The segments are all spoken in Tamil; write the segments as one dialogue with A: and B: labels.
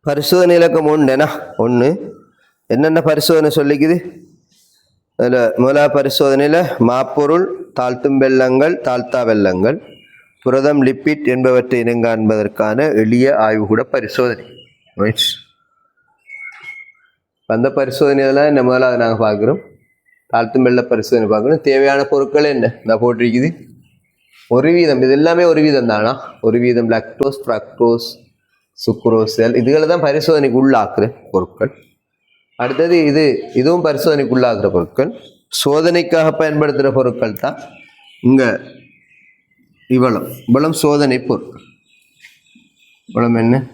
A: பரிசோதனை இலக்கம் 1 என்னென்ன பரிசோதனை சொல்லிக்குது? அதில் முதலாவது பரிசோதனையில் மாப்பொருள், தாழ்த்தும் வெள்ளங்கள், தாழ்த்தா வெள்ளங்கள், புரதம், லிப்பிட் என்பவற்றை இனங்காண்பதற்கான எளிய ஆய்வுகூட பரிசோதனை. அந்த பரிசோதனையெல்லாம் இந்த முதலாவது நாங்கள் பார்க்குறோம். தாழ்த்தும் வெள்ள பரிசோதனை பார்க்கணும். தேவையான பொருட்கள் என்ன நான் போட்டிருக்குது? 1%. இது எல்லாமே 1% தானா? 1% லாக்டோஸ், ஃப்ரக்டோஸ், சுக்ரோஸ், இதுகளை தான் பரிசோதனைக்கு உள்ளாக்குற பொருட்கள். அடுத்தது இதுவும் பரிசோதனைக்கு உள்ளாக்குற பொருட்கள். சோதனைக்காக பயன்படுத்துகிற பொருட்கள் தான் இங்கே இவ்வளம் சோதனை பொருட்கள். இவ்வளம் என்ன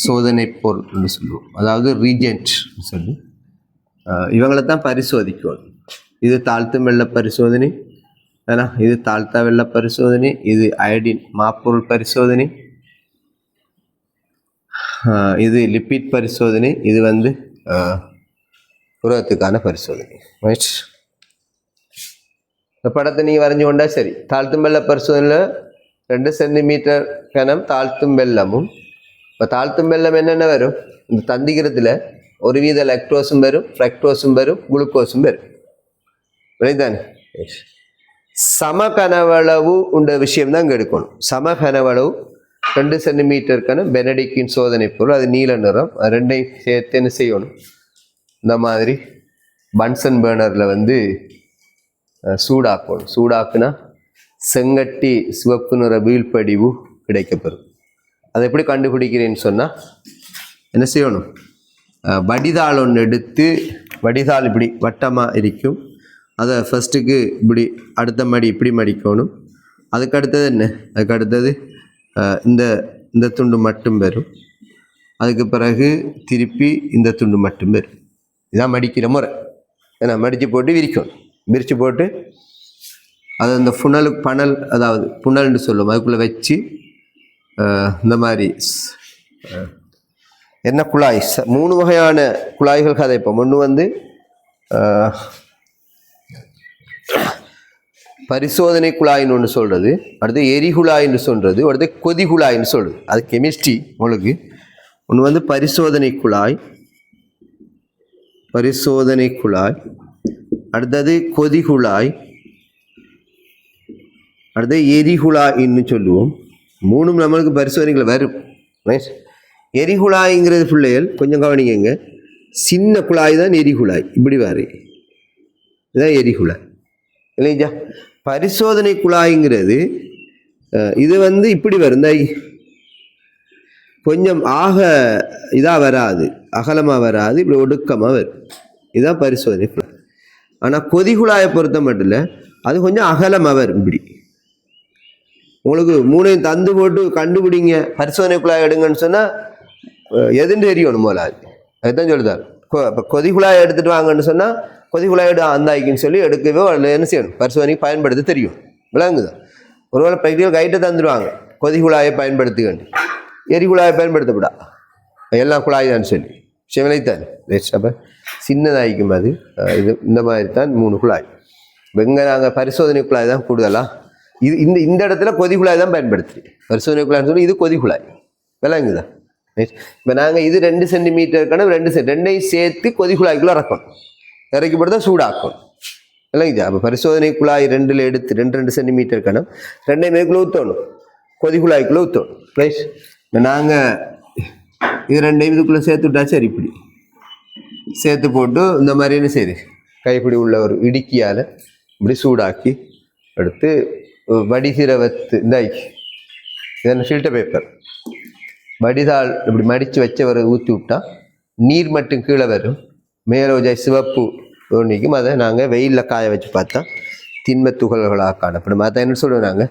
A: சோதனை பொருள்னு சொல்லுவோம், அதாவது ரீஜென்ட் சொல்லி இவங்களை தான் பரிசோதிக்கணும். இது தாழ்த்தும் வெள்ள பரிசோதனை, ஏன்னா இது தாழ்த்தா வெள்ள பரிசோதனை, இது அயடின் மாப்பொருள் பரிசோதனை, இது லிப்பிட் பரிசோதனை, இது புரதத்துக்கான பரிசோதனை. ரைட், இந்த படத்தை நீங்கள் வரைஞ்சி கொண்டா சரி. தாழ்த்தும் வெள்ள பரிசோதனையில் 2 சென்டிமீட்டர் கனம் தாழ்த்தும் வெள்ளமும். இப்போ தாழ்த்தும் வெள்ளம் என்னென்ன வரும்? இந்த தந்திக்கிறதுல 1% லாக்டோஸும் வரும், ஃப்ரக்டோஸும் வரும், குளுக்கோஸும் வரும். விளைதானே? சம கனவளவு உண்ட விஷயம் தான் இங்கே எடுக்கணும். சம கனவளவு 2 சென்டிமீட்டருக்கான பெனடிக்கின் சோதனை பொருள், அது நீல நிறம். ரெண்டையும் சேர்த்து என்ன செய்யணும்? இந்த மாதிரி பன்சன் பேர்னரில் சூடாக்கணும். சூடாக்குனா செங்கட்டி சிவப்பு நிற வீழ்படிவு கிடைக்கப்பெறும். அதை எப்படி கண்டுபிடிக்கிறேன்னு சொன்னால் என்ன செய்யணும்? வடிதாள் ஒன்று எடுத்து, வடிதாள் இப்படி வட்டமாக இருக்கும், அதை ஃபஸ்ட்டுக்கு இப்படி அடுத்த மடி இப்படி மடிக்கணும். அதுக்கு அடுத்தது என்ன? அதுக்கு அடுத்தது இந்த துண்டு மட்டும் வரும். அதுக்கு பிறகு திருப்பி இந்த துண்டு மட்டும் வரும். இதான் மடிக்கிற முறை. ஏன்னா மடித்து போட்டு விரிக்கணும். விரித்து போட்டு அதை அந்த பணல், அதாவது புனல்னு சொல்லுவோம், அதுக்குள்ளே வச்சு இந்த மாதிரி என்ன குழாய், 3 வகையான குழாய்கள் கதைப்போம். ஒன்று பரிசோதனை குழாயின்னு ஒன்று சொல்கிறது, அடுத்து எரிகுழாயின்னு சொல்கிறது, அடுத்து கொதிகுழாயின்னு சொல்கிறது. அது கெமிஸ்ட்ரி உங்களுக்கு. ஒன்று பரிசோதனை குழாய், அடுத்தது கொதிகுழாய், அடுத்து எரிகுழாயின்னு சொல்லுவோம். 3 நம்மளுக்கு பரிசோதனைகள் வரும். எரிகுழாய்ங்கிறது பிள்ளைகள் கொஞ்சம் கவனிக்கங்க. சின்ன குழாய் தான் எரிகுழாய், இப்படி வாரு, இதுதான் எரிகுழாய் இல்லைங்களா? பரிசோதனை குழாய்ங்கிறது இது இப்படி வரும், கொஞ்சம் இதாக வராது, அகலமாக வராது, இப்படி ஒடுக்கமாக வரும். இதுதான் பரிசோதனை குழாய். ஆனால் கொதிகுழாயை பொறுத்த மட்டும் இல்லை, அது கொஞ்சம் அகலமாக வரும். இப்படி உங்களுக்கு 3ஐயும் தந்து போட்டு கண்டுபிடிங்க, பரிசோதனை குழாய் எடுங்கன்னு சொன்னால் எதுன்னு தெரியணும் போல. அதுதான் சொல்லுதார். இப்போ கொதிகுழாயை எடுத்துகிட்டு வாங்கன்னு சொன்னால் கொதிகுழாய் அந்தாய்க்குன்னு சொல்லி எடுக்கவே என்ன செய்யணும்? பரிசோதனைக்கு பயன்படுத்த தெரியும். விளங்குதான்? ஒருவேளை ப்ராக்டிக்கல் கைட்டை தந்துடுவாங்க, கொதிகுழாயை பயன்படுத்துகண்டு, எரிகுழாயை பயன்படுத்தப்படா, எல்லாம் குழாய் தான் சொல்லி சிவனைத்தான். அப்போ சின்னதாகிக்கும் அது. இது இந்த மாதிரி தான் 3 குழாய். இங்கே நாங்கள் பரிசோதனை குழாய் தான் கூடுதலாக இந்த இடத்துல கொதிகுழாய் தான் பயன்படுத்துது. பரிசோதனை குழாய்னு சொல்லி இது கொதிகுழாய். விளங்குதான்? இப்போ நாங்கள் இது 2 சென்டிமீட்டருக்கான 2ஐயும் சேர்த்து கொதிகுழாய்க்குள்ளே இறக்கணும். இறக்கி போட்டு தான் சூடாக்கணும். இல்லைங்களா? அப்போ பரிசோதனை குழாய் 2ல் எடுத்து 2 சென்டிமீட்டருக்கான 2ஐயும் மேற்குள்ளே ஊற்றணும், கொதிகுழாய்க்குள்ளே ஊற்றணும். ரைட், இப்போ நாங்கள் இது 2ஐயும் இதுக்குள்ளே சேர்த்து விட்டா சரி. இப்படி சேர்த்து போட்டு இந்த மாதிரி என்ன சரி கைப்பிடி உள்ள ஒரு இடுக்கியால் இப்படி சூடாக்கி எடுத்து வடிதிரவத்து இதென்ன ஃபில்டர் பேப்பர் வடிதாள் இப்படி மடித்து வச்சவரை ஊற்றி விட்டா நீர் மட்டும் கீழே வரும், மேலோஜை சிவப்பு ஒன்றிக்கும். அதை நாங்கள் வெயிலில் காய வச்சு பார்த்தா திண்ம துகள்களாக காணப்படும். அதை என்ன சொல்லுவோம் நாங்கள்?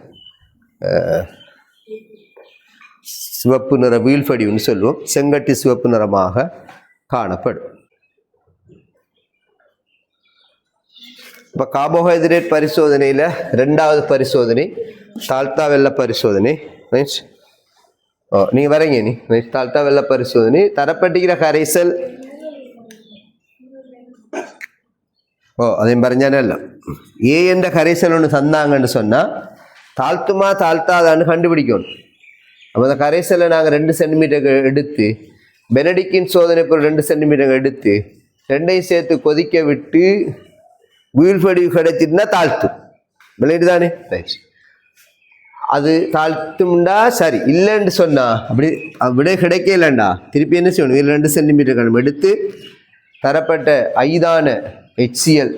A: சிவப்பு நிற வீழ்படிவுன்னு சொல்லுவோம். செங்கட்டி சிவப்பு நிறமாக காணப்படும். இப்போ கார்போஹைட்ரேட் பரிசோதனையில் 2வது பரிசோதனை தாழ்த்தா வெள்ள பரிசோதனை. ரைட், நீங்கள் வரீங்க நீ தாழ்த்தா வெள்ள பரிசோதனை. தரப்பட்டிக்கிற கரைசல் அதையும் പറഞ്ഞാലല്ല ஏ என்ற கரைசல் ஒன்று தந்தாங்கன்னு சொன்னால் தாழ்த்துமா தாழ்த்தாதான்னு கண்டுபிடிக்கணும். அப்போ அந்த கரைசலை நாங்கள் 2 சென்டிமீட்டர் எடுத்து பெனடிக்கின் சோதனை பொருள் 2 சென்டிமீட்டர் எடுத்து ரெண்டையும் சேர்த்து கொதிக்க விட்டு வீழ்படி கிடைச்சிட்டுனா தாழ்த்தும். விளையாட்டு தானே? ரைட். அது தாழ்த்தும்டா சரி. இல்லைன்னு சொன்னா அப்படி விட கிடைக்கலண்டா திருப்பி என்ன செய்யணும்? இதில் 2 சென்டிமீட்டர் கணம் எடுத்து தரப்பட்ட ஐதான HCl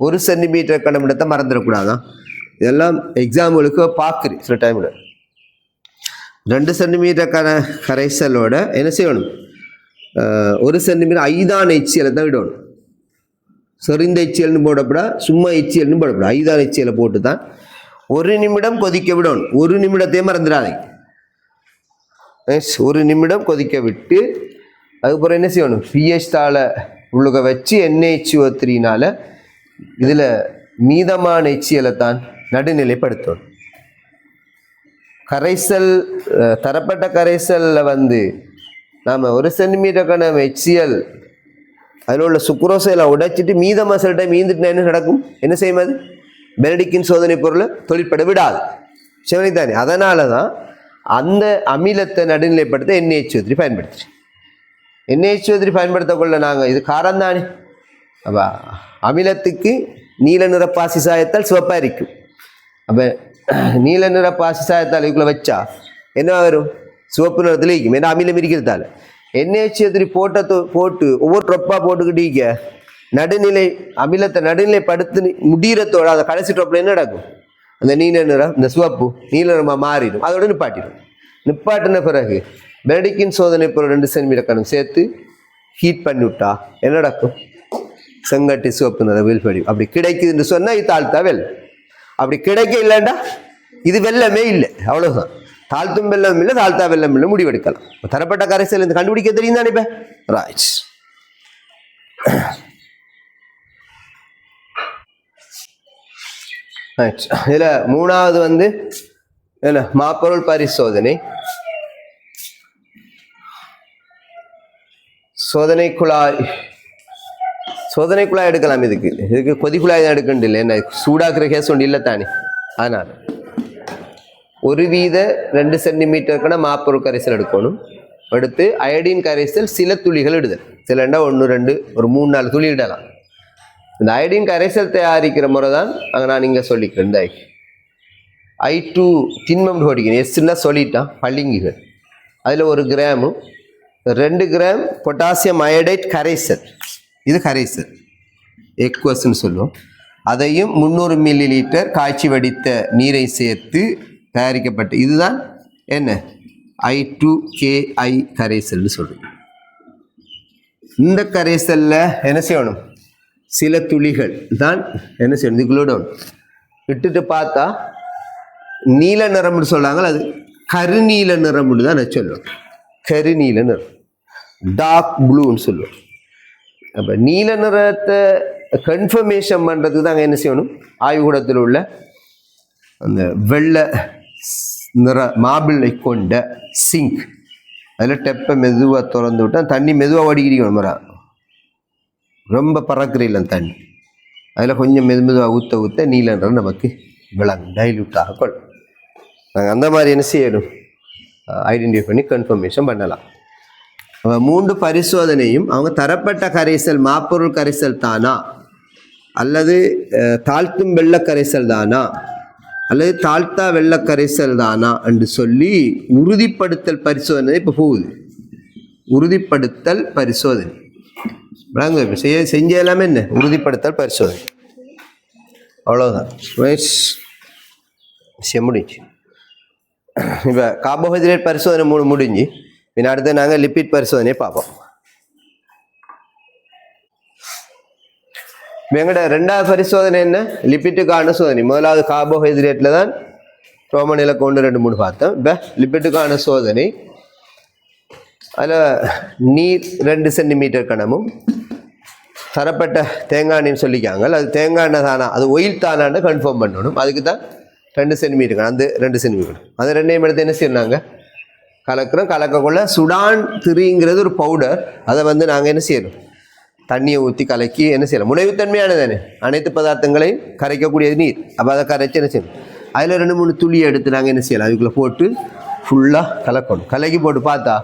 A: 1 சென்டிமீட்டர் கணம் எடுத்த மறந்துடக்கூடாதான். இதெல்லாம் எக்ஸாம்பிளுக்கு பார்க்குறேன் சில டைமில். 2 சென்டிமீட்டர் கரைசலோட என்ன செய்யணும்? 1 சென்டிமீட்டர் ஐதான HCl தான் விடணும். சொரிந்த HClன்னு போடப்படா, சும்மா HClன்னு போடப்படா. ஐதான HCl போட்டு தான் 1 நிமிடம் கொதிக்க விடணும். 1 நிமிடத்தையே மறந்துடாதீங்க. 1 நிமிடம் கொதிக்க விட்டு அதுக்கப்புறம் என்ன செய்யணும்? pH தாளை உள்ளுக வச்சு NaHO3னால இதில் மீதமான HCl தான் நடுநிலைப்படுத்தணும். கரைசல் தரப்பட்ட கரைசலில் வந்து நாம் 1 சென்டிமீட்டர் கணம் HCl அதில் உள்ள சுக்ரோசைலாம் உடைச்சிட்டு மீதமாக சில டைம் மீந்துட்டுனா என்ன நடக்கும்? என்ன செய்யும்? அது பெனடிக்கின் சோதனை பொருளை தொழிற்பட விடாது. சரி தானே? அதனால தான் அந்த அமிலத்தை நடுநிலைப்படுத்த NaHO3 பயன்படுத்துச்சு. NaHO3 பயன்படுத்தக்குள்ள நாங்கள் இது காரம் தானே. அப்போ அமிலத்துக்கு நீல நிற பாசி சாயத்தால் சிவப்பாக இருக்கும். அப்போ நீல நிற பாசி சாயத்தால் இதுக்குள்ளே வச்சா என்ன வரும்? சிவப்பு நிறத்தில் இருக்கும். ஏன்னா அமிலம் இருக்கிறதால NaHO3 போட்டு ஒவ்வொரு ட்ரொப்பாக போட்டுக்கிட்டீங்க நடுநிலை அமிலத்தை நடுநிலைப்படுத்தி முடிகிறதோட அதை கடைசி ட்ரொப்பில் என்ன நடக்கும்? அந்த நீல நிறம் இந்த சிவப்பு நீல நிறமாக மாறிடும். அதோட நிப்பாட்டிடும். நிப்பாட்டின பிறகு பெனடிக்கின் சோதனை பொருள் 2 சென்டிமீட்டர் கணம் சேர்த்து ஹீட் பண்ணி விட்டா என்ன நடக்கும்? செங்கட்டி சிவப்பு நிற வீழ்படி. அப்படி கிடைக்குதுன்னு சொன்னால் இது தாழ்த்தா வெள்ளம். அப்படி கிடைக்க இல்லைண்டா இது வெள்ளமே இல்லை. அவ்வளோதான். தாழ்த்தும் வெள்ளம் இல்லை, தாழ்த்தா வெள்ளம் இல்லை, முடிவெடுக்கலாம். தரப்பட்ட கரைசல் இந்த கண்டுபிடிக்க தெரியும் தானே? இப்போ ரைட். இதில் 3வது வந்து என்ன? மாப்பொருள் பரிசோதனை. சோதனை குழாய் எடுக்கலாம். இதுக்கு கொதி குழாய் தான் எடுக்கணும். இல்லை என்ன சூடாக்குற கேஸ் ஒன்று இல்லை தானே. அதனால் 1 வீத 2 சென்டிமீட்டருக்கான மாப்பொருள் கரைசல் எடுக்கணும். எடுத்து அயோடின் கரைசல் சில துளிகள் இடுதல். சிலண்டா 1 2 ஒரு 3 4 துளி இடலாம். இந்த அயோடின் கரைசல் தயாரிக்கிற முறை தான் அங்கே நான் இங்கே சொல்லிக்கிறேன். இந்த I2 திண்மம் ஓடிக்கணும். எஸ்ன்னா சொல்லிட்டான் பள்ளிங்குகள். அதில் 1 கிராமும் 2 கிராம் பொட்டாசியம் அயோடைட் கரைசல். இது கரைசல் எக்வஸ்ன்னு சொல்லுவோம். அதையும் 300 மில்லி லிட்டர் காய்ச்சி வடித்த நீரை சேர்த்து தயாரிக்கப்பட்ட இதுதான் என்ன? I2KI கரைசல்னு சொல்றோம். இந்த கரைசலில் என்ன செய்யணும்? சில துளிகள் தான் என்ன செய்யணும்? இதுக்குள்ளோட விட்டுட்டு பார்த்தா நீல நிறம்னு சொல்றாங்க. அது கருநீல நிறம்னு தான் நான் சொல்லுவேன். கருநீல நிறம், டார்க் ப்ளூன்னு சொல்லுவோம். அப்போ நீல நிறத்தை கன்ஃபர்மேஷன் பண்ணுறதுக்கு தாங்க என்ன செய்யணும்? ஆய்வுக்கூடத்தில் உள்ள அந்த வெள்ளை நிற மாபிளை கொண்ட சிங்க் அதில் டெப்பை மெதுவாக திறந்து விட்டால் தண்ணி மெதுவாக வடிக்கிறீங்க. ரொம்ப பறக்குறையில் தண்ணி அதில் கொஞ்சம் மெதுவாக ஊற்ற நீல நிறம் நமக்கு விளங்கும், டைல்யூட் ஆகப்படும். நாங்கள் அந்த மாதிரி என்ன செய்யணும்? ஐடென்டிஃபை பண்ணி கன்ஃபர்மேஷன் பண்ணலாம். 3 பரிசோதனையும் அவங்க தரப்பட்ட கரைசல் மாப்பொருள் கரைசல் தானா அல்லது தாழ்த்தும் வெள்ள கரைசல் தானா அல்லது தாழ்த்தா வெள்ள கரைசல் தானா என்று சொல்லி உறுதிப்படுத்தல் பரிசோதனை இப்போ போகுது. உறுதிப்படுத்தல் பரிசோதனை செஞ்ச எல்லாமே என்ன? உறுதிப்படுத்தல் பரிசோதனை. அவ்வளோதான் முடிஞ்சு. இப்போ கார்போஹைட்ரேட் பரிசோதனை முடிஞ்சு. பின் அடுத்து நாங்கள் லிப்பிட் பரிசோதனையை பார்ப்போம். எங்கட 2வது பரிசோதனை என்ன? லிப்பிட்டுக்கான சோதனை. முதலாவது கார்போஹைட்ரேட்டில் தான் ரோமன் இலக்கம் 1 2 3 பார்த்தோம். இப்போ லிப்பிட்டுக்கான சோதனை. அதில் நீர் 2 சென்டிமீட்டர் கணமும் தரப்பட்ட தேங்காய் எண்ணெய்னு சொல்லிக்காங்க. அது தேங்காய் எண்ணெய் தானா அது ஒயில் தானான்னு கன்ஃபார்ம் பண்ணணும். அதுக்கு தான் 2 சென்டிமீட்டர் அந்த 2 சென்டிமீட்டர் அது 2ஐயும் எடுத்து என்ன செய்யறாங்க? கலக்கிறோம். கலக்கக்குள்ள சுடான் திரிங்கிறது ஒரு பவுடர். அதை வந்து நாங்கள் என்ன செய்யணும்? தண்ணியை ஊற்றி கலக்கி என்ன செய்யலாம், முனைவுத்தன்மையானது தானே, அனைத்து பதார்த்தங்களையும் கரைக்கக்கூடியது நீர். அப்போ அதை கரைச்சி என்ன செய்யணும், அதில் 2-3 துளியை எடுத்து நாங்கள் என்ன செய்யலாம், அதுக்குள்ளே போட்டு ஃபுல்லாக கலக்கணும். கலக்கி போட்டு பார்த்தா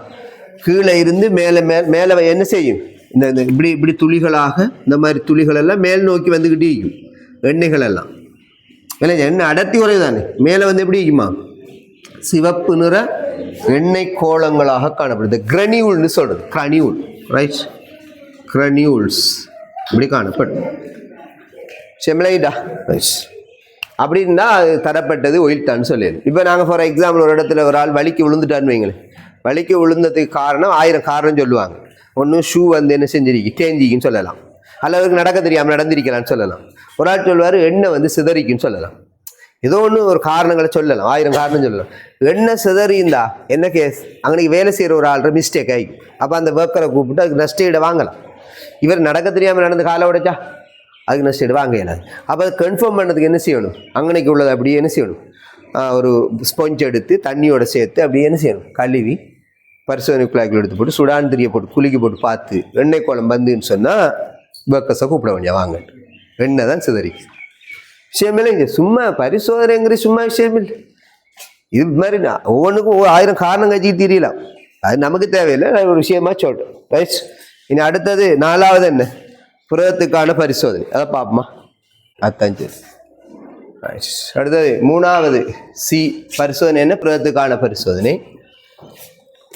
A: கீழே இருந்து மேலே மேலே என்ன செய்யும், இந்த இப்படி இப்படி துளிகளாக இந்த மாதிரி துளிகள் எல்லாம் மேல் நோக்கி வந்துக்கிட்டே இருக்கும். எண்ணெய்கள் எல்லாம் இல்லை, எண்ணெய் அடர்த்தி குறைவு தானே, மேலே வந்து எப்படி இருக்குமா, சிவப்பு நிற எண்ணெய் கோலங்களாக காணப்படுது. கிரனியூல்னு சொல்கிறது, கிரனியூல், ரைட், கிரனியூல்ஸ் இப்படி காணப்படும். செம்லைடா ரைட். அப்படி இருந்தால் அது தரப்பட்டது ஒயில்டான்னு சொல்லிடு. இப்போ நாங்கள் ஃபார் எக்ஸாம்பிள் ஒரு இடத்துல ஒரு ஆள் வலிக்கு விழுந்துட்டான்னு வைங்களேன், வலிக்கு விழுந்ததுக்கு காரணம் 1000 காரணம் சொல்லுவாங்க. ஒன்று ஷூ வந்து என்ன செஞ்சிருக்கு, தேஞ்சிக்குன்னு சொல்லலாம், அல்லது நடக்க தெரியாமல் நடந்திருக்கலான்னு சொல்லலாம். ஒரு ஆள் சொல்லுவார் எண்ணெய் வந்து சிதறிக்குன்னு சொல்லலாம். ஏதோ ஒன்று ஒரு காரணங்களை சொல்லலாம், 1000 காரணம் சொல்லலாம். எண்ணெய் சிதறிந்தா என்ன கேஸ், அன்னைக்கு வேலை செய்கிற ஒரு ஆள்ற மிஸ்டேக் ஆகி, அப்போ அந்த ஒர்க்கரை கூப்பிட்டு அதுக்கு நஷ்டஈடு வாங்கலாம். இவர் நடக்க தெரியாமல் நடந்து காலை உடைச்சா அதுக்கு நஷ்டஈடு வாங்க இயலாது. அப்போ அதை கன்ஃபார்ம் பண்ணதுக்கு என்ன செய்யணும், அங்கனைக்கு உள்ளது அப்படியே என்ன செய்யணும், ஒரு ஸ்பொஞ்ச் எடுத்து தண்ணியோட சேர்த்து அப்படியே என்ன செய்யணும், கழுவி பரிசோதனை குழாய்கள் எடுத்து போட்டு சுடான் திரிய போட்டு குலுக்கி போட்டு பார்த்து எண்ணெய் கோலம் வந்துன்னு சொன்னால் ஒர்க்கர்ஸை கூப்பிட வேண்டிய வாங்க, எண்ணெய் தான் சிதறிக்கு. விஷயமில்லை, இங்கே சும்மா பரிசோதனைங்கிற சும்மா விஷயமில்லை. இது மாதிரி ஒவ்வொன்றுக்கும் 1000 காரணம் கட்சி தெரியலாம், அது நமக்கு தேவையில்லை, நான் ஒரு விஷயமா சொல்கிறேன். ரைட். இனி அடுத்தது 4வது என்ன, புரதத்துக்கான பரிசோதனை, அதை பார்ப்போமா, அதுதான் சரி. அடுத்தது 3வது சி பரிசோதனை என்ன, புரதத்துக்கான பரிசோதனை.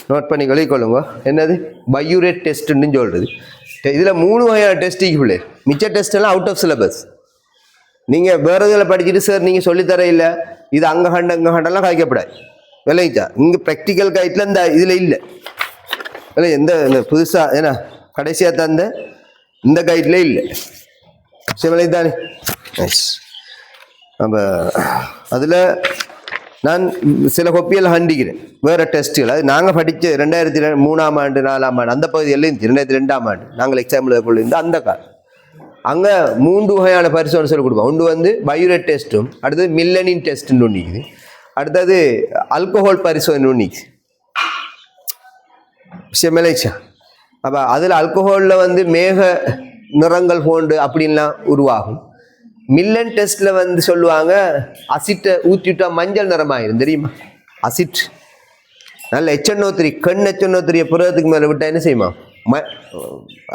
A: நோட் பண்ணி கொள்ளுங்க, என்னது பையூரேட் டெஸ்ட்டுன்னு சொல்கிறது. இதில் 3 வகையான டெஸ்டிக்கு பிள்ளை, மிச்ச டெஸ்ட் எல்லாம் அவுட் ஆஃப் சிலபஸ். நீங்கள் வேறு இதில் படிச்சுட்டு சார் நீங்கள் சொல்லித்தர இல்லை, இது அங்கே கண்டெல்லாம் காய்க்கப்படாது விளைவிச்சா. இங்கே ப்ராக்டிக்கல் கைட்டில் இந்த இதில் இல்லை இல்லை, இந்த புதுசாக ஏன்னா கடைசியாக தந்த இந்த கைட்டில் இல்லை. சரி விளைத்தானே. அப்போ அதில் நான் சில கொப்பியெல்லாம் கண்டிக்கிறேன் வேறு டெஸ்ட்டுகள். அது நாங்கள் படித்த 2003ஆம் ஆண்டு 4ஆம் ஆண்டு அந்த பகுதியில் இருந்துச்சு. 2002ஆம் ஆண்டு நாங்கள் எக்ஸாம்பிள் இருந்து அந்த காலம் அங்கே 3 வகையான பரிசோதனை சொல்லி கொடுப்போம். ஒன்று வந்து பையூரேட் டெஸ்ட்டும், அடுத்தது மில்லனின் டெஸ்ட்டுன்னு ஒன்று இருக்குது, அடுத்தது ஆல்கஹால் பரிசோதனை ஒன்று செமலேச்சா. அப்போ அதில் ஆல்கஹாலில் வந்து மேக நிறங்கள் போன்று அப்படின்லாம் உருவாகும். மில்லன் டெஸ்ட்டில் வந்து சொல்லுவாங்க அசிட்டை ஊற்றிவிட்டா மஞ்சள் நிறமாயிரும் தெரியுமா. அசிட் நல்ல HNO3 கண் HNO3 புறத்துக்கு மேலே விட்டால் என்ன செய்யுமா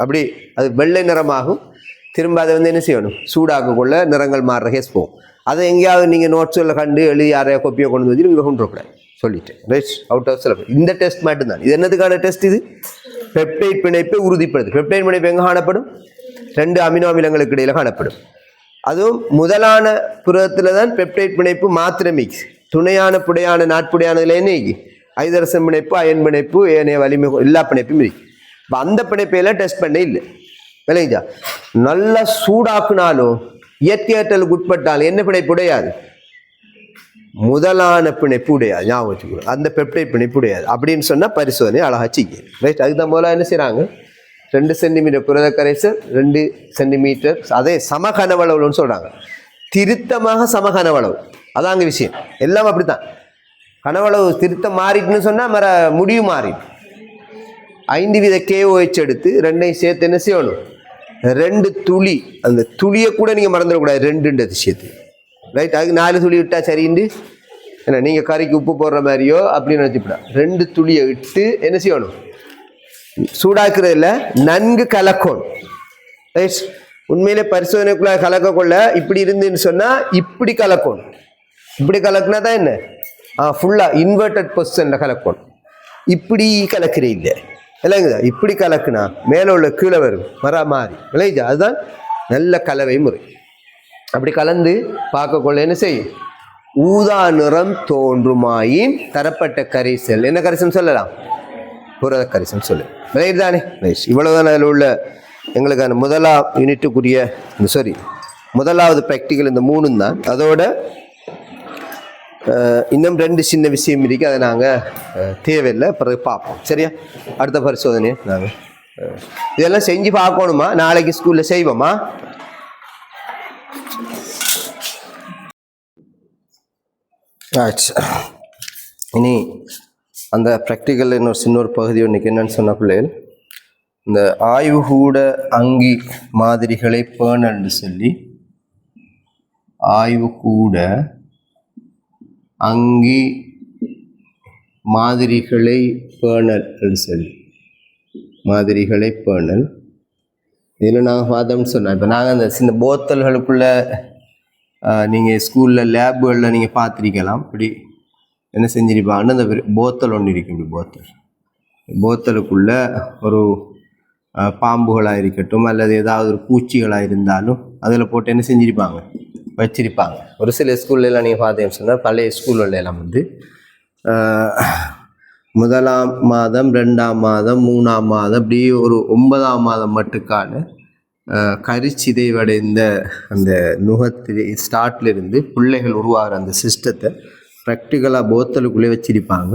A: அப்படி அது வெள்ளை நிறமாகும். திரும்ப அதை வந்து என்ன செய்யணும், சூடாக்கக்குள்ள நிறங்கள் மாறுற கேஸ் போகும். அதை எங்கேயாவது நீங்கள் நோட்ஸில் கண்டு எழுதி யாரையா கொப்பியை கொண்டு வந்து நீங்கள் கொண்டு வரக்கூடாது சொல்லிட்டேன். Right, out of syllabus. இந்த டெஸ்ட் மட்டும்தான். இது என்னதுக்கான டெஸ்ட், இது பெப்டைட் பிணைப்பை உறுதிப்படுது. பெப்டைட் பிணைப்பு எங்கே காணப்படும், 2 அமினோ அமிலங்களுக்கு இடையில் காணப்படும். அதுவும் முதலான புரதத்தில் தான் பெப்டைட் பிணைப்பு மாத்திரமே. துணையான புடையான நாட்புடையானதுல என்ன ஐதரசன் பிணைப்பு, அயன் பிணைப்பு, ஏனைய வலிமை எல்லா பிணைப்பும் இருக்கு. இப்போ அந்த பிணைப்பையெல்லாம் டெஸ்ட் பண்ண இல்லை விளைஞ்சா. நல்லா சூடாக்குனாலும் இயற்கையாற்றலுக்கு உட்பட்டாலும் என்ன பிணைப்பு உடையாது, முதலான பிணைப்பு உடையாது. ஞாபகம் வச்சுக்கணும், அந்த பெப்டைட் பிணைப்பு உடையாது. அப்படின்னு சொன்னால் பரிசோதனை அழகா செய்ய. ரைட். அதுதான் போல என்ன செய்கிறாங்க, 2 சென்டிமீட்டர் புரத கரைசல், 2 சென்டிமீட்டர், அதே சம கனவளவுன்னு சொல்கிறாங்க. திருத்தமாக சம கனவளவு, அதாங்க விஷயம். எல்லாம் அப்படித்தான். கனவளவு திருத்தம் மாறிட்டுன்னு சொன்னால் முடிவு மாறிட்டு 5 வீத KOH எடுத்து 2ஐயும் சேர்த்து என்ன செய்யணும், 2 துளி, அந்த துளியை கூட நீங்கள் மறந்துடக்கூடாது, 2ன்றது சேர்த்து. ரைட். அதுக்கு 4 துளி விட்டா சரிண்டு என்ன, நீங்கள் கறிக்கு உப்பு போடுற மாதிரியோ அப்படின்னு நினச்சிப்படா. 2 துளியை இட்டு என்ன செய்யணும், சூடாக்குறதுல நன்கு கலக்கணும். ரைட். உண்மையிலே பரிசோதனைக்குள்ள கலக்கக்குள்ள இப்படி இருந்துன்னு சொன்னால் இப்படி கலக்கணும். இப்படி கலக்குனா தான் என்ன, ஃபுல்லாக இன்வெர்டட் பொசிஷனில் கலக்கணும். இப்படி கலக்கிறே இல்லை இல்லைங்க, இப்படி கலக்குனா மேலே உள்ள கீழே வரும் மாதிரி விளைஞ்சா. அதுதான் நல்ல கலவை முறை. அப்படி கலந்து பார்க்கக்குள்ள என்ன செய்யும், ஊதா நிறம் தோன்றுமாயின் தரப்பட்ட கரைசல் என்ன கரைசல் சொல்லலாம், புரத கரைசல் சொல்லு விளையுது தானே. ரைஸ். இவ்வளவுதான் அதில் உள்ள எங்களுக்கான முதலாவது ப்ராக்டிக்கல் இந்த 3 தான். அதோட இன்னும் 2 சின்ன விஷயம் இருக்குது, அதை நாங்கள் தேவையில்லை, பிறகு பார்ப்போம். சரியா. அடுத்த பரிசோதனையை நாங்கள் இதெல்லாம் செஞ்சு பார்க்கணுமா, நாளைக்கு ஸ்கூலில் செய்வோமா. இனி அந்த ப்ராக்டிக்கலில் இன்னொரு பகுதி ஒன்றுக்கு என்னன்னு சொன்ன பிள்ளைகள், இந்த ஆய்வுகூட அங்கி மாதிரிகளை பேணல்னு சொல்லி ஆய்வுகூட அங்கி மாதிரிகளை பேணல் சொல்லி மாதிரிகளை பேணல். இதில் நாங்கள் பார்த்தோம்னு சொன்னோம். இப்போ நாங்கள் அந்த சின்ன போத்தல்களுக்குள்ள நீங்கள் ஸ்கூலில் லேபுகளில் நீங்கள் பார்த்துருக்கலாம். இப்படி என்ன செஞ்சிருப்பாங்கன்னு அந்த போத்தல் ஒன்று இருக்கு. இப்படி போத்தலுக்குள்ள ஒரு பாம்புகளாக இருக்கட்டும் அல்லது ஏதாவது ஒரு பூச்சிகளாக இருந்தாலும் அதில் போட்டு என்ன செஞ்சிருப்பாங்க, வச்சிருப்பாங்க. ஒரு சில ஸ்கூல்லலாம் நீங்கள் பார்த்தீங்கன்னு சொன்னால் பழைய ஸ்கூல்ல எல்லாம் வந்து 1ஆம் மாதம் 2ஆம் மாதம் 3ஆம் மாதம் அப்படி ஒரு 9ஆம் மாதம் மட்டுக்கான கரிச்சிதைவடைந்த அந்த நுகத்திலே ஸ்டார்ட்லேருந்து பிள்ளைகள் உருவாகிற அந்த சிஸ்டத்தை ப்ராக்டிக்கலாக போத்தலுக்குள்ளே வச்சிருப்பாங்க.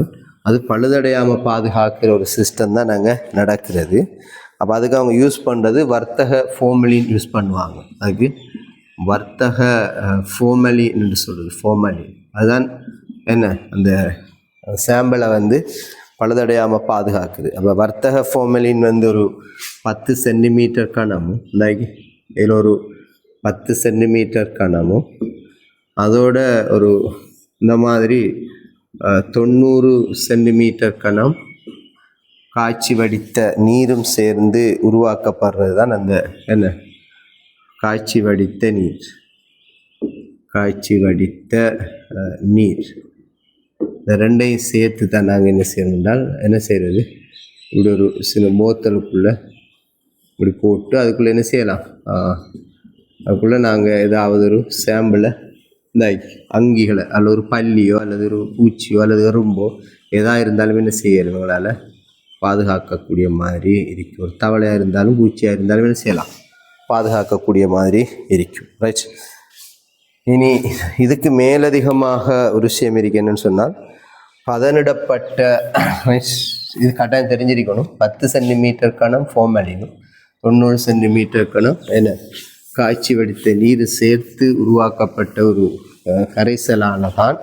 A: அது பழுதடையாமல் பாதுகாக்கிற ஒரு சிஸ்டம் தான் நாங்கள் நடக்கிறது. அப்போ அதுக்கு அவங்க யூஸ் பண்ணுறது வர்த்தக ஃபோர்மலின் யூஸ் பண்ணுவாங்க. அதுக்கு வர்த்தக ஃபோர்மலின்னு சொல்கிறது. ஃபோர்மலின் அதுதான் என்ன அந்த சாம்பிளை வந்து பழுதடையாமல் பாதுகாக்குது. அப்போ வர்த்தக ஃபோர்மலின் வந்து ஒரு 10 சென்டிமீட்டர் கனமும் இதில் ஒரு 10 சென்டிமீட்டர் கனமும் அதோட ஒரு இந்த மாதிரி 90 சென்டிமீட்டர் கனம் காய்ச்சி வடித்த நீரும் சேர்ந்து உருவாக்கப்படுறது தான் அந்த என்ன காய்ச்சி வடித்த நீர். காய்ச்சி வடித்த நீர் இந்த ரெண்டையும் சேர்த்து தான் நாங்கள் என்ன செய்யணும் என்றால் என்ன செய்கிறது, இப்படி ஒரு சில போத்தலுக்குள்ளே இப்படி போட்டு அதுக்குள்ளே என்ன செய்யலாம், அதுக்குள்ளே நாங்கள் ஏதாவது ஒரு சாம்பிளை இந்த அங்கிகளை அல்லது ஒரு பல்லியோ அல்லது ஒரு பூச்சியோ அல்லது எறும்போ எதாக இருந்தாலும் என்ன செய்யணும், உங்களால் பாதுகாக்கக்கூடிய மாதிரி இருக்கும். ஒரு தவளையாக இருந்தாலும் பூச்சியாக இருந்தாலும் என்ன செய்யலாம், பாதுகாக்கக்கூடிய மாதிரி இருக்கும். ரைட். இனி இதுக்கு மேலதிகமாக ஒரு விஷயம் இருக்கு. என்னன்னு சொன்னால் பதனிடப்பட்ட இது கட்டாயம் தெரிஞ்சிருக்கணும். 10 சென்டிமீட்டர் கணம் ஃபோர்மலினும் 90 சென்டிமீட்டர் கணம் என்ன காய்ச்சி வடித்த நீர் சேர்த்து உருவாக்கப்பட்ட ஒரு கரைசலானதான்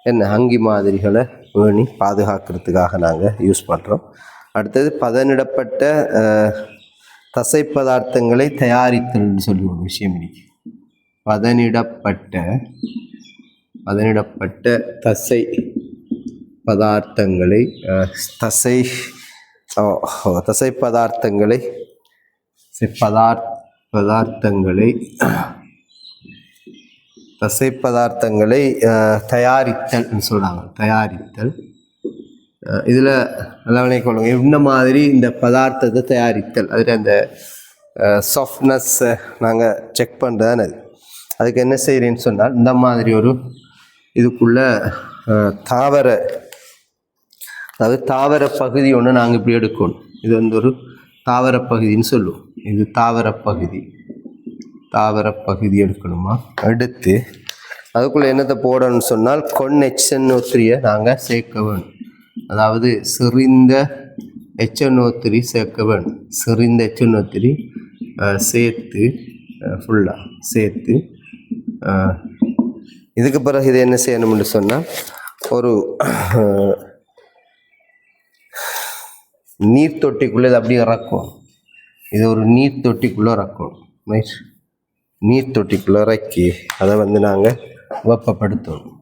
A: என்ன அங்கி மாதிரிகளை பேணி பாதுகாக்கிறதுக்காக நாங்கள் யூஸ் பண்ணுறோம். அடுத்தது பதனிடப்பட்ட தசை பதார்த்தங்களை தயாரித்தல்னு சொல்லி ஒரு விஷயம் இருக்கு. பதனிடப்பட்ட தசை பதார்த்தங்களை தயாரித்தல் சொல்கிறாங்க. தயாரித்தல் இதில் நல்லா விளைக்கொள்ளுங்க. இந்த மாதிரி இந்த பதார்த்தத்தை தயாரித்தல் அதில் அந்த சாஃப்ட்னஸ்ஸை நாங்கள் செக் பண்ணுறது தானே. அதுக்கு என்ன செய்கிறேன்னு சொன்னால் இந்த மாதிரி ஒரு இதுக்குள்ள தாவர பகுதி ஒன்று நாங்கள் இப்படி எடுக்கணும். இது வந்து ஒரு தாவர பகுதின்னு சொல்லுவோம். இது தாவர பகுதி எடுக்கணுமா, எடுத்து அதுக்குள்ளே என்னத்தை போடணும்னு சொன்னால் HNO3 நாங்கள் சேர்க்க வேணும். அதாவது செறிந்த HNO3 சேர்க்க வேணும். செறிந்த HNO3 சேர்த்து ஃபுல்லாக சேர்த்து இதுக்கு பிறகு இதை என்ன செய்யணும்னு சொன்னால் ஒரு நீர் தொட்டிக்குள்ளே இதை அப்படியே இறக்கும். இது ஒரு நீர் தொட்டிக்குள்ளே இறக்கும். நீர் தொட்டிக்குள்ளே இறக்கி அதை வந்து நாங்கள் வெப்பப்படுத்தணும்.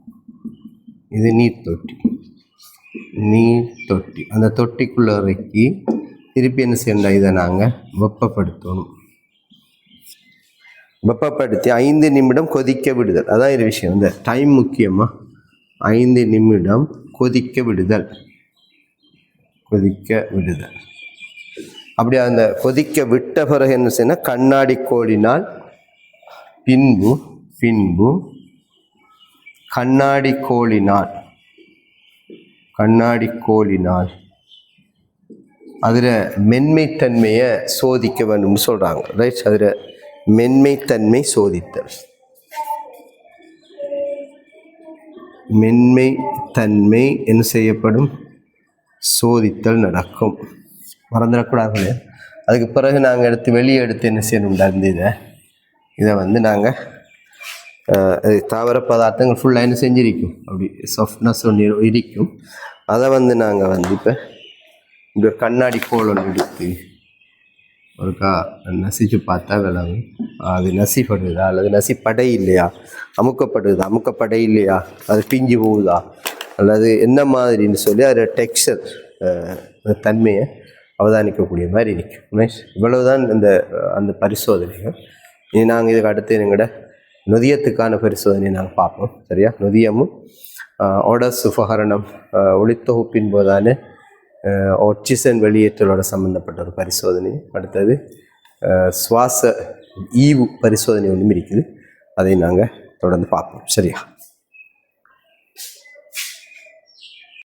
A: இது நீர் தொட்டி. அந்த தொட்டிக்குள்ளே இறக்கி திருப்பி என்ன செய்யணும், இதை நாங்கள் வெப்பப்படுத்தணும். வெப்பப்படுத்தி 5 நிமிடம் கொதிக்க விடுதல். அதான் இது விஷயம். இந்த டைம் முக்கியமாக 5 நிமிடம் கொதிக்க விடுதல். அப்படி அந்த கொதிக்க விட்ட பிறகு என்ன செய்யணும், கண்ணாடி கோலினால் பின்பு கண்ணாடி கோலினால் அதில் மென்மைத்தன்மையை சோதிக்க வேண்டும்னு சொல்கிறாங்க. ரைட். அதில் மென்மைத்தன்மை சோதித்தல். மென்மைத்தன்மை என்ன செய்யப்படும், சோதித்தல் நடக்கும். மறந்துடக்கூடாது. அதுக்கு பிறகு நாங்கள் வெளியே எடுத்து என்ன செய்யணும், இதை வந்து நாங்கள் தாவர பதார்த்தங்கள் ஃபுல்லாக என்ன செஞ்சிருக்கும், அப்படி சாஃப்ட்னஸ் ஒன்று இருக்கும். அதை வந்து நாங்கள் வந்து இப்போ இப்படி ஒரு கண்ணாடி கோல் ஒன்று எடுத்து ஒருக்கா நசிச்சு பார்த்தா விளங்கும். அது நசிப்படுதா அல்லது நசிப்படை இல்லையா, அமுக்கப்படுதா அமுக்கப்படை இல்லையா, அது பிஞ்சு போகுதா அல்லது என்ன மாதிரின்னு சொல்லி அதோட டெக்ஸ்சர் தன்மையை அவதானிக்கக்கூடிய மாதிரி இருக்கும். உமேஷ், இவ்வளவுதான் அந்த பரிசோதனைகள். இனி நாங்கள் இதுக்கு அடுத்து எங்களோட நொதியத்துக்கான பரிசோதனையை நாங்கள் பார்ப்போம். சரியா? நொதியமும் ஓடஸ் உபகரணம் ஒளித்தொகுப்பின் போதான ஆக்சிஜன் வெளியேற்றலோட சம்மந்தப்பட்ட ஒரு பரிசோதனை. அடுத்தது சுவாச ஈவு பரிசோதனை ஒன்றும் இருக்குது, அதை நாங்கள் தொடர்ந்து பார்ப்போம். சரியா?